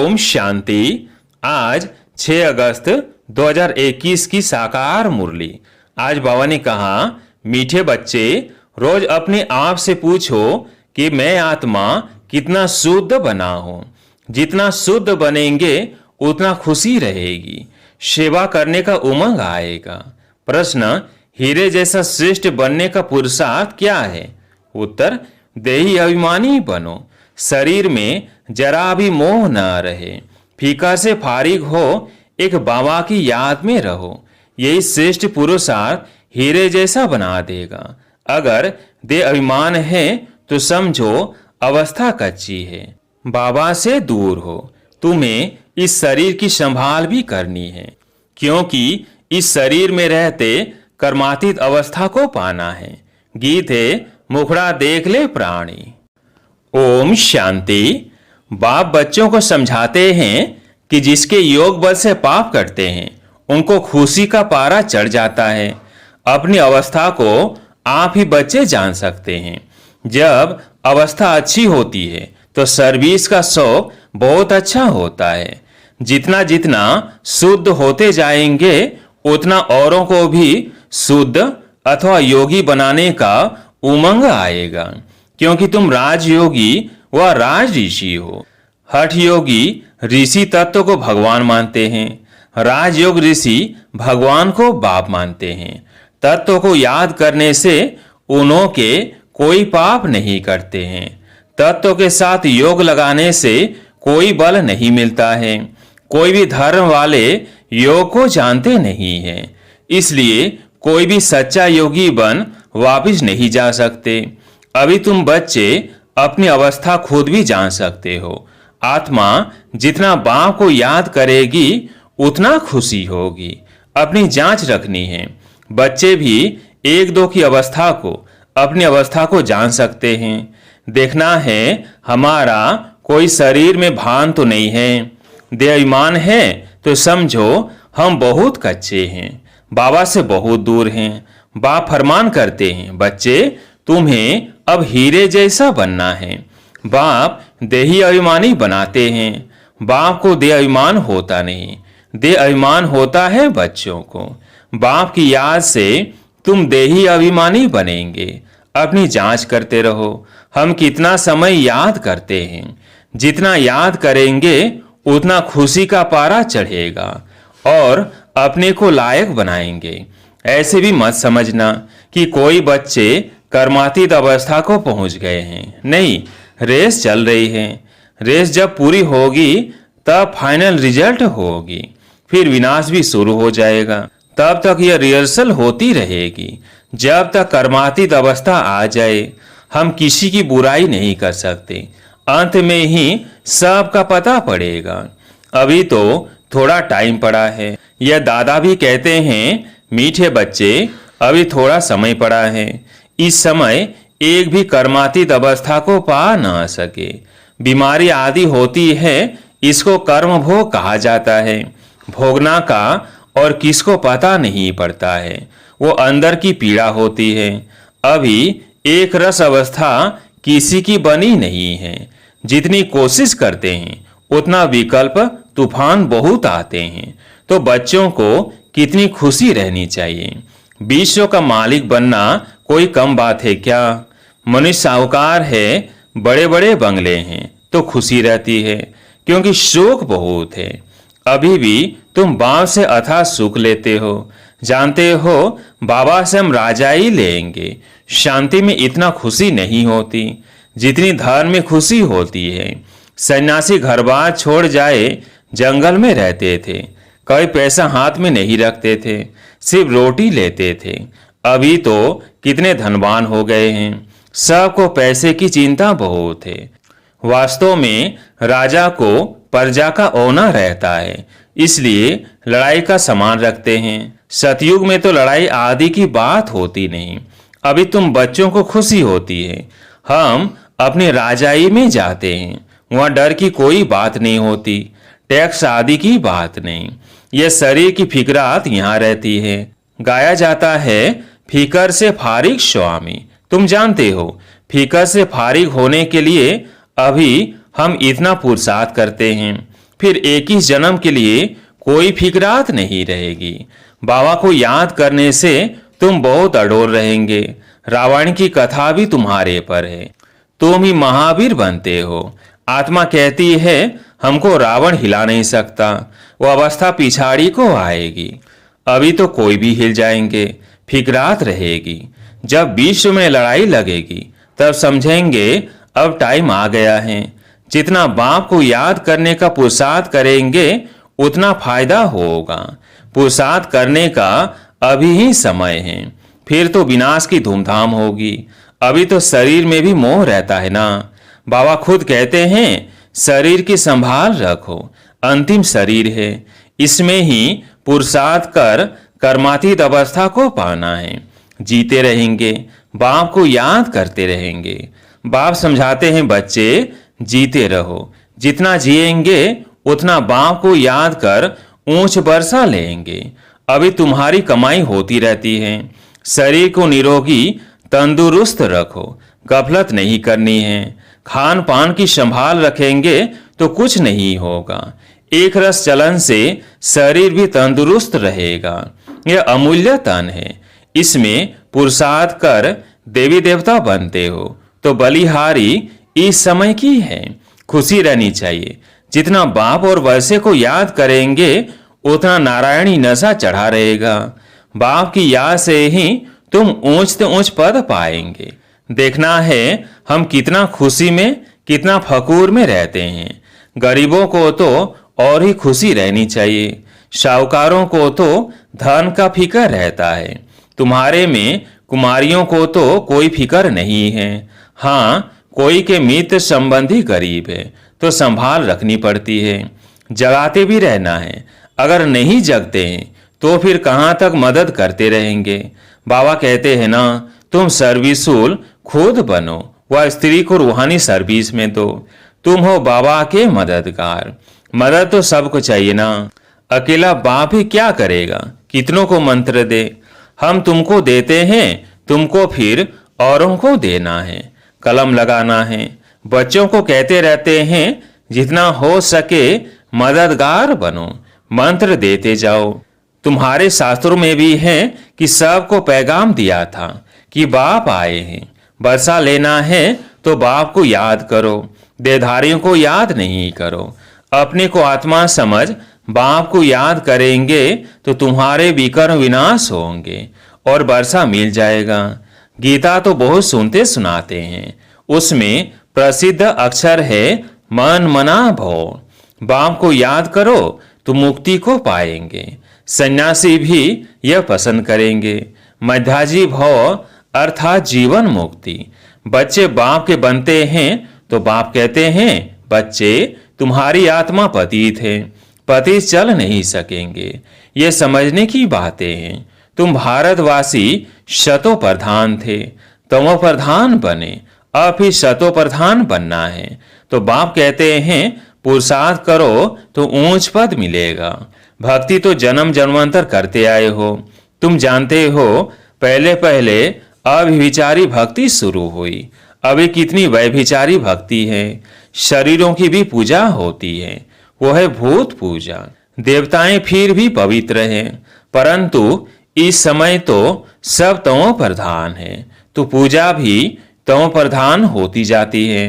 ओम शांति। आज 6 अगस्त 2021 की साकार मुरली। आज बाबा ने कहा, मीठे बच्चे, रोज अपने आप से पूछो कि मैं आत्मा कितना शुद्ध बना हूं। जितना शुद्ध बनेंगे उतना खुशी रहेगी, सेवा करने का उमंग आएगा। प्रश्न, हीरे जैसा श्रेष्ठ बनने का पुरुषार्थ क्या है? उत्तर, देही अभिमानी बनो। शरीर में जरा भी मोह न रहे, फीका से फारिग हो, एक बाबा की याद में रहो। यही श्रेष्ठ पुरुषार्थ हीरे जैसा बना देगा। अगर देह अभिमान है तो समझो अवस्था कच्ची है। बाबा से दूर हो। तुम्हें इस शरीर की संभाल भी करनी है, क्योंकि इस शरीर में रहते कर्मातीत अवस्था को पाना है। गीत है, मुखड़ा देख ले प्राणी। ओम शांति। बाप बच्चों को समझाते हैं कि जिसके योग बल से पाप करते हैं उनको खुशी का पारा चढ़ जाता है। अपनी अवस्था को आप ही बच्चे जान सकते हैं। जब अवस्था अच्छी होती है तो सर्विस का शौक बहुत अच्छा होता है। जितना जितना शुद्ध होते जाएंगे उतना औरों को भी शुद्ध अथवा योगी बनाने का उमंग आएगा, क्योंकि तुम राजयोगी व राज ऋषि हो। हठ योगी ऋषि तत्व को भगवान मानते हैं, राजयोग ऋषि भगवान को बाप मानते हैं। तत्व को याद करने से उन्हों के कोई पाप नहीं करते हैं। तत्व के साथ योग लगाने से कोई बल नहीं मिलता है। कोई भी धर्म वाले योग को जानते नहीं हैं, इसलिए कोई भी सच्चा योगी बन वापिस नहीं जा सकते। अभी तुम बच्चे अपनी अवस्था खुद भी जान सकते हो। आत्मा जितना बाप को याद करेगी उतना खुशी होगी। अपनी जांच रखनी है। बच्चे भी एक दो की अवस्था को, अपनी अवस्था को जान सकते हैं। देखना है हमारा कोई शरीर में भान तो नहीं है। देहाभिमान है तो समझो हम बहुत कच्चे हैं, बाबा से बहुत दूर हैं। बाप फरमान करते हैं, बच्चे तुम्हें अब हीरे जैसा बनना है। बाप देही अभिमानी बनाते हैं। बाप को देह अभिमान होता नहीं, देह अभिमान होता है बच्चों को। बाप की याद से तुम देही अभिमानी बनेंगे। अपनी जांच करते रहो, हम कितना समय याद करते हैं। जितना याद करेंगे उतना खुशी का पारा चढ़ेगा और अपने को लायक बनाएंगे। ऐसे भी मत समझना कि कोई बच्चे कर्मातीत अवस्था को पहुंच गए हैं। नहीं, रेस चल रही है। रेस जब पूरी होगी तब फाइनल रिजल्ट होगी, फिर विनाश भी शुरू हो जाएगा। तब तक यह रिहर्सल होती रहेगी जब तक कर्मातीत अवस्था आ जाए। हम किसी की बुराई नहीं कर सकते, अंत में ही सबका पता पड़ेगा। अभी तो थोड़ा टाइम पड़ा है। यह दादा भी कहते हैं, मीठे बच्चे, अभी थोड़ा समय पड़ा है। इस समय एक भी कर्मातीत अवस्था को पा न सके। बीमारी आदि होती है, इसको कर्म भोग कहा जाता है। भोगना का और किसको पता नहीं पड़ता है, वो अंदर की पीड़ा होती है। अभी एक रस अवस्था किसी की बनी नहीं है। जितनी कोशिश करते हैं उतना विकल्प तूफान बहुत आते हैं। तो बच्चों को कितनी खुशी रहनी चाहिए। विश्व का मालिक बनना कोई कम बात है क्या? मनुष्य साहूकार है, बड़े बड़े बंगले हैं तो खुशी रहती है, क्योंकि शोक बहुत है। अभी भी तुम बाप से अथाह सुख लेते हो। जानते हो बाबा से हम राजा ही लेंगे। शांति में इतना खुशी नहीं होती जितनी धर्म में खुशी होती है। सन्यासी घर बार छोड़ जाए, जंगल में रहते थे, कोई पैसा हाथ में नहीं रखते थे, सिर्फ रोटी लेते थे। अभी तो कितने धनवान हो गए हैं, सबको पैसे की चिंता बहुत है। वास्तव में राजा को प्रजा का औना रहता है, इसलिए लड़ाई का सामान रखते हैं। सतयुग में तो लड़ाई आदि की बात होती नहीं। अभी तुम बच्चों को खुशी होती है। हम अपने राजाई में जाते हैं, वहाँ डर की कोई बात नहीं होती, टैक्स आदि की बात नहीं। यह शरीर की फिक्रात यहाँ रहती है। गाया जाता है, फिकर से फारिग स्वामी। तुम जानते हो, फिकर से फारिग होने के लिए अभी हम इतना पुरुषार्थ करते हैं। फिर 21 जन्म के लिए कोई फिक्रात नहीं रहेगी। बाबा को याद करने से तुम बहुत अडोल रहेंगे। रावण की कथा भी तुम्हारे पर है, तुम ही महावीर बनते हो। आत्मा कहती है हमको रावण हिला नहीं सकता, वो अवस्था पिछाड़ी को आएगी। अभी तो कोई भी हिल जाएंगे, फिक्रात रहेगी। जब विश्व में लड़ाई लगेगी तब समझेंगे अब टाइम आ गया है। जितना बाप को याद करने का पुरुषार्थ करेंगे उतना फायदा होगा। पुरुषार्थ करने का अभी ही समय है, फिर तो विनाश की धूमधाम होगी। अभी तो शरीर में भी मोह रहता है ना। बाबा खुद कहते हैं शरीर की संभाल रखो, अंतिम शरीर है, इसमें ही पुरुषार्थ कर कर्मातीत अवस्था को पाना है। जीते रहेंगे, बाप को याद करते रहेंगे। बाप समझाते हैं बच्चे जीते रहो, जितना जिएंगे उतना बाप को याद कर ऊंच बरसा लेंगे। अभी तुम्हारी कमाई होती रहती है। शरीर को निरोगी तंदुरुस्त रखो, गफलत नहीं करनी है। खान पान की संभाल रखेंगे तो कुछ नहीं होगा। एक रस चलन से शरीर भी तंदुरुस्त रहेगा। यह अमूल्य तन है, इसमें पुरुषार्थ कर देवी देवता बनते हो तो बलिहारी इस समय की है। खुशी रहनी चाहिए। जितना बाप और वर्षे को याद करेंगे उतना नारायणी नशा चढ़ा रहेगा। बाप की याद से ही तुम ऊंच से ऊंच पद पाएंगे। देखना है हम कितना खुशी में, कितना फकूर में रहते हैं। गरीबों को तो और ही खुशी रहनी चाहिए। साहूकारों को तो धन का फिकर रहता है। तुम्हारे में कुमारियों को तो कोई फिकर नहीं है। हाँ, कोई के मित्र संबंधी गरीब है तो संभाल रखनी पड़ती है। जगाते भी रहना है। अगर नहीं जगते हैं तो फिर कहाँ तक मदद करते रहेंगे। बाबा कहते हैं ना, तुम सर्विसुल खुद बनो, वह स्त्री को रूहानी सर्विस में दो। तुम हो बाबा के मददगार। मदद तो सबको चाहिए ना। अकेला बाप ही क्या करेगा, कितनों को मंत्र दे। हम तुमको देते हैं, तुमको फिर औरों को देना है, कलम लगाना है। बच्चों को कहते रहते हैं जितना हो सके मददगार बनो, मंत्र देते जाओ। तुम्हारे शास्त्रों में भी है कि सबको पैगाम दिया था कि बाप आए हैं। बरसा लेना है तो बाप को याद करो, देहधारियों को याद नहीं करो। अपने को आत्मा समझ बाप को याद करेंगे तो तुम्हारे विकर्म विनाश होंगे और वर्षा मिल जाएगा। गीता तो बहुत सुनते सुनाते हैं, उसमें प्रसिद्ध अक्षर है मन मना भव। बाप को याद करो तो मुक्ति को पाएंगे। सन्यासी भी यह पसंद करेंगे। मध्याजी भव अर्थात जीवन मुक्ति। बच्चे बाप के बनते हैं तो बाप कहते हैं बच्चे तुम्हारी आत्मा पतित है, पति चल नहीं सकेंगे। ये समझने की बातें हैं। तुम भारतवासी शतो प्रधान थे, तमो प्रधान बने, अब फिर शतो प्रधान बनना है। तो बाप कहते हैं पुरुषार्थ करो तो ऊंच पद मिलेगा। भक्ति तो जन्म जन्मांतर करते आए हो। तुम जानते हो पहले पहले अभिविचारी भक्ति शुरू हुई, अभी कितनी वैभिचारी भक्ति है। शरीरों की भी पूजा होती है, वो है भूत पूजा। देवताएं फिर भी पवित्र हैं, परंतु इस समय तो सब तमो प्रधान है, तो पूजा भी तमो प्रधान होती जाती है।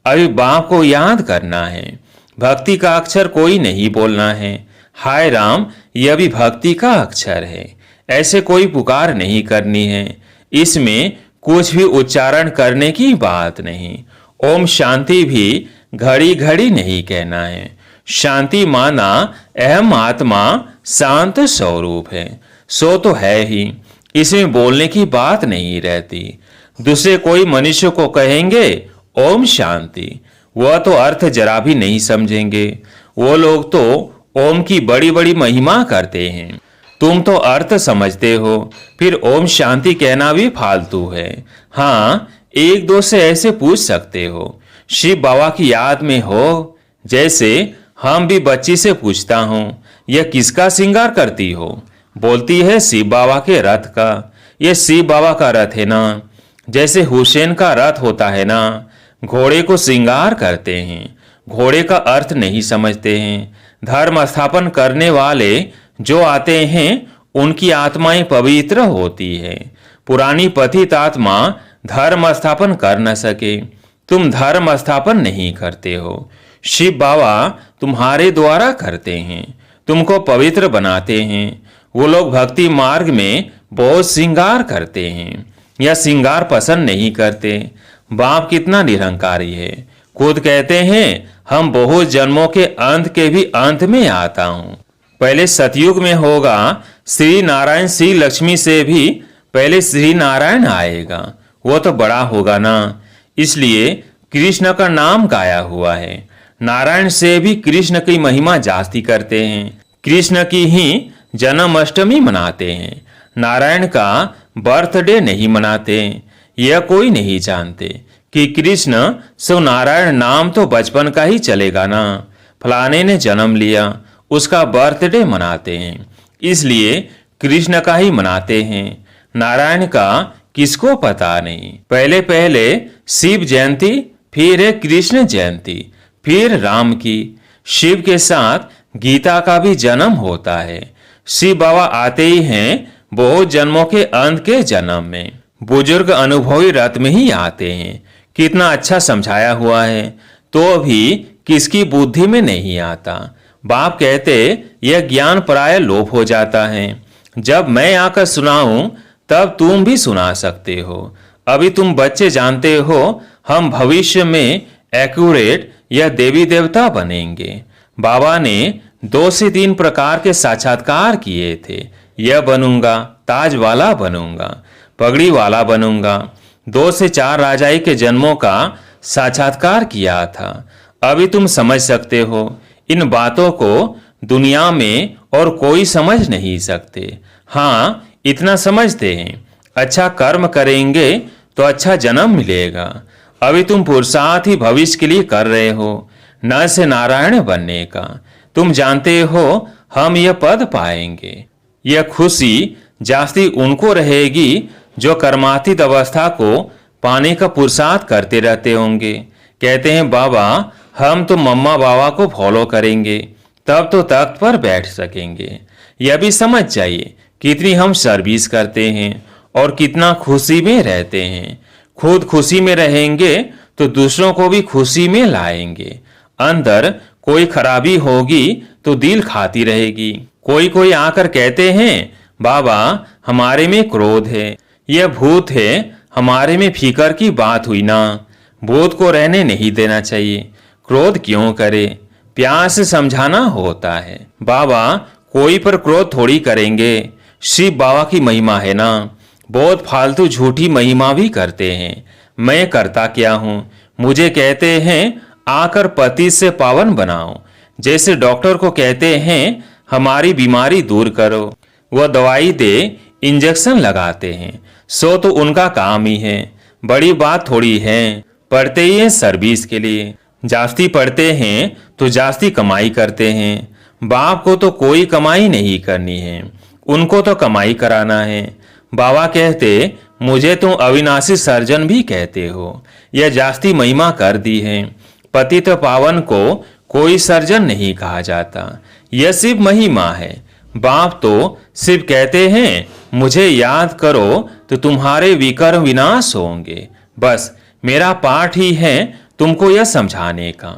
अभी बाप को याद करना है, भक्ति का अक्षर कोई नहीं बोलना है। हाय राम, यह भी भक्ति का अक्षर है। ऐसे कोई पुकार नहीं करनी है, इसमें कुछ भी उच्चारण करने की बात नहीं। ओम शांति भी घड़ी घड़ी नहीं कहना है। शांति माना अहम आत्मा शांत स्वरूप है, सो तो है ही, इसमें बोलने की बात नहीं रहती। दूसरे कोई मनुष्य को कहेंगे ओम शांति, वह तो अर्थ जरा भी नहीं समझेंगे। वो लोग तो ओम की बड़ी बड़ी महिमा करते हैं, तुम तो अर्थ समझते हो, फिर ओम शांति कहना भी फालतू है। हाँ, एक दो से ऐसे पूछ सकते हो शिव बाबा की याद में हो, जैसे हम भी बच्ची से पूछता हूँ यह किसका श्रृंगार करती हो, बोलती है शिव बाबा के रथ का। यह शिव बाबा का रथ है ना, जैसे हुसैन का रथ होता है ना, घोड़े को श्रृंगार करते हैं। घोड़े का अर्थ नहीं समझते हैं। धर्म स्थापन करने वाले जो आते हैं उनकी आत्माएं पवित्र होती है। पुरानी पतित आत्मा धर्म स्थापन कर न सके। तुम धर्म स्थापन नहीं करते हो, शिव बाबा तुम्हारे द्वारा करते हैं, तुमको पवित्र बनाते हैं। वो लोग भक्ति मार्ग में बहुत श्रृंगार करते हैं या श्रृंगार पसंद नहीं करते। बाप कितना निरंकारी है, खुद कहते हैं हम बहुत जन्मों के अंत के भी अंत में आता हूँ। पहले सतयुग में होगा श्री नारायण, श्री लक्ष्मी से भी पहले श्री नारायण आएगा, वो तो बड़ा होगा ना, इसलिए कृष्ण का नाम गाया हुआ है। नारायण से भी कृष्ण की महिमा जास्ती करते हैं। कृष्ण की ही जन्माष्टमी मनाते हैं, नारायण का बर्थडे नहीं मनाते। यह कोई नहीं जानते कि कृष्ण सो नारायण नाम तो बचपन का ही चलेगा ना। फलाने ने जन्म लिया, उसका बर्थडे मनाते हैं, इसलिए कृष्ण का ही मनाते हैं, नारायण का किसको पता नहीं। पहले पहले शिव जयंती, फिर है कृष्ण जयंती, फिर राम की। शिव के साथ गीता का भी जन्म होता है। शिव बाबा आते ही हैं बहुत जन्मों के अंत के जन्म में। बुजुर्ग अनुभवी रत में ही आते हैं। कितना अच्छा समझाया हुआ है, तो भी किसकी बुद्धि में नहीं आता। बाप कहते यह ज्ञान प्राय लोप हो जाता है। जब मैं आकर सुनाऊं तब तुम भी सुना सकते हो। अभी तुम बच्चे जानते हो हम भविष्य में एक्यूरेट या देवी देवता बनेंगे। बाबा ने 2 से 3 प्रकार के साक्षात्कार किए थे। यह बनूंगा, ताज वाला बनूंगा, पगड़ी वाला बनूंगा। 2 से 4 राजाई के जन्मों का साक्षात्कार किया था। अभी तुम समझ सकते हो। इन बातों को दुनिया में और कोई समझ नहीं सकते। हाँ, इतना समझते हैं अच्छा कर्म करेंगे तो अच्छा जन्म मिलेगा। अभी तुम पुरुषार्थ ही भविष्य के लिए कर रहे हो, न से नारायण बनने का। तुम जानते हो हम यह पद पाएंगे। यह खुशी जास्ती उनको रहेगी जो कर्मातीत अवस्था को पाने का पुरुषार्थ करते रहते होंगे। कहते हैं बाबा हम तो मम्मा बाबा को फॉलो करेंगे, तब तो तख्त पर बैठ सकेंगे। यह भी समझ जाइए कितनी हम सर्विस करते हैं और कितना खुशी में रहते हैं। खुद खुशी में रहेंगे तो दूसरों को भी खुशी में लाएंगे। अंदर कोई खराबी होगी तो दिल खाती रहेगी। कोई कोई आकर कहते हैं बाबा हमारे में क्रोध है, यह भूत है, हमारे में फिकर की बात हुई ना। भूत को रहने नहीं देना चाहिए। क्रोध क्यों करे, प्यार से समझाना होता है। बाबा कोई पर क्रोध थोड़ी करेंगे। शिव बाबा की महिमा है ना। बहुत फालतू झूठी महिमा भी करते हैं। मैं करता क्या हूँ, मुझे कहते हैं आकर पति से पावन बनाओ। जैसे डॉक्टर को कहते हैं हमारी बीमारी दूर करो, वह दवाई दे इंजेक्शन लगाते हैं, सो तो उनका काम ही है। बड़ी बात थोड़ी है। पढ़ते ही हैं सर्विस के लिए। जास्ती पढ़ते हैं तो जास्ती कमाई करते हैं। बाप को तो कोई कमाई नहीं करनी है, उनको तो कमाई कराना है। बाबा कहते मुझे तुम अविनाशी सर्जन भी कहते हो। यह जास्ती महिमा कर दी है। पतित पावन को कोई सर्जन नहीं कहा जाता, यह सिर्फ महिमा है। बाप तो सिर्फ कहते हैं मुझे याद करो तो तुम्हारे विकर्म विनाश होंगे। बस मेरा पाठ ही है तुमको यह समझाने का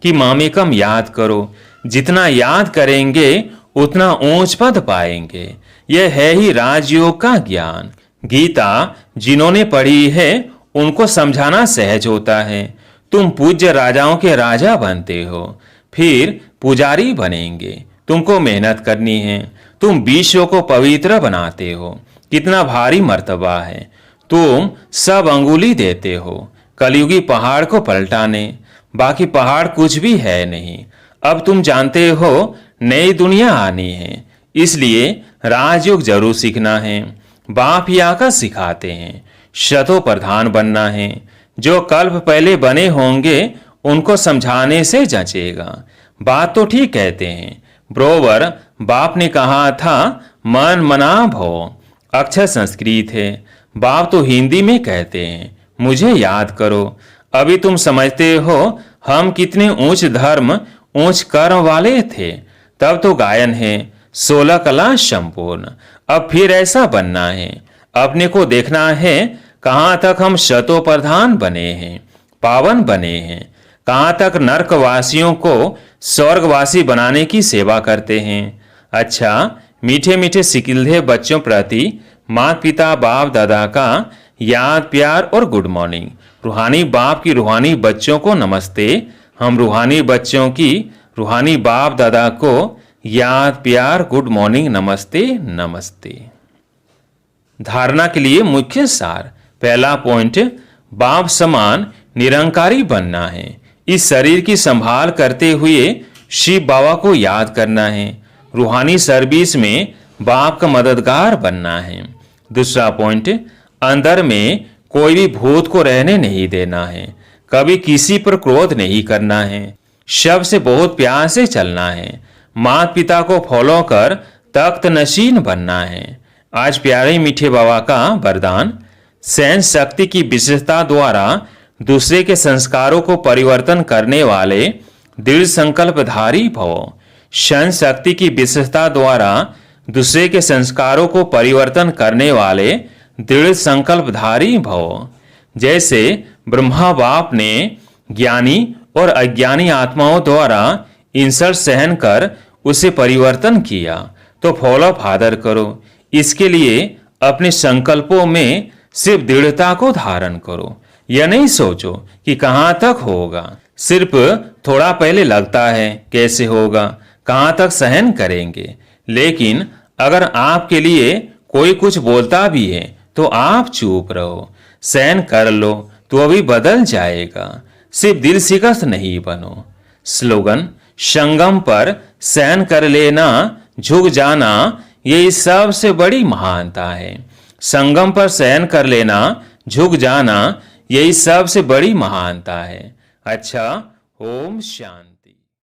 कि मामेकम याद करो। जितना याद करेंगे उतना ऊंच पद पाएंगे। यह है ही राजयोग का ज्ञान। गीता जिन्होंने पढ़ी है उनको समझाना सहज होता है। तुम पूज्य राजाओं के राजा बनते हो, फिर पुजारी बनेंगे। तुमको मेहनत करनी है। तुम विश्व को पवित्र बनाते हो। कितना भारी मर्तबा है। तुम सब अंगुली देते हो कलयुगी पहाड़ को पलटाने। बाकी पहाड़ कुछ भी है नहीं। अब तुम जानते हो नई दुनिया आनी है, इसलिए राजयोग जरूर सीखना है। बाप ही आकर सिखाते हैं। शतो प्रधान बनना है। जो कल्प पहले बने होंगे उनको समझाने से जचेगा। बात तो ठीक कहते हैं। ब्रोवर बाप ने कहा था मन मना भो। अक्षर संस्कृत है, बाप तो हिंदी में कहते हैं मुझे याद करो। अभी तुम समझते हो हम कितने ऊंच धर्म ऊंच कर्म वाले थे। तब तो गायन है 16 कला संपूर्ण। अब फिर ऐसा बनना है, अपने को देखना है कहाँ तक हम शतोप्रधान बने हैं, पावन बने हैं, कहाँ तक नरकवासियों को स्वर्गवासी बनाने की सेवा करते हैं। अच्छा, मीठे मीठे सिकिल्धे बच्चों प्रति माता पिता बाप दादा का याद प्यार और गुड मॉर्निंग। रूहानी बाप की रूहानी बच्चों को नमस्ते। हम रूहानी बच्चों की रूहानी बाप दादा को याद प्यार गुड मॉर्निंग नमस्ते नमस्ते। धारणा के लिए मुख्य सार। पहला पॉइंट, बाप समान निरंकारी बनना है। इस शरीर की संभाल करते हुए शिव बाबा को याद करना है। रूहानी सर्विस में बाप का मददगार बनना है। दूसरा पॉइंट, अंदर में कोई भी भूत को रहने नहीं देना है। कभी किसी पर क्रोध नहीं करना है। शब से बहुत प्यार से चलना है। माता पिता को फॉलो कर तख्त नशीन बनना है। आज प्यारे मीठे बाबा का वरदान, सहन शक्ति की विशेषता द्वारा दूसरे के संस्कारों को परिवर्तन करने वाले दृढ़ संकल्पधारी भव। सहन शक्ति की विशेषता द्वारा दूसरे के संस्कारों को परिवर्तन करने वाले दृढ़ संकल्पधारी भव। जैसे ब्रह्मा बाप ने ज्ञानी और अज्ञानी आत्माओं द्वारा इंसल्ट सहन कर उसे परिवर्तन किया, तो फॉलो फादर करो। इसके लिए अपने संकल्पों में सिर्फ दृढ़ता को धारण करो। यह नहीं सोचो कि कहाँ तक होगा। सिर्फ थोड़ा पहले लगता है कैसे होगा, कहाँ तक सहन करेंगे। लेकिन अगर आपके लिए कोई कुछ बोलता भी है तो आप चुप रहो, सहन कर लो तो अभी बदल जाएगा। सिर्फ दिल शिकस्त नहीं बनो। स्लोगन, संगम पर सहन कर लेना, झुक जाना, यही सबसे बड़ी महानता है। संगम पर सहन कर लेना, झुक जाना, यही सबसे बड़ी महानता है। अच्छा, ओम शांति।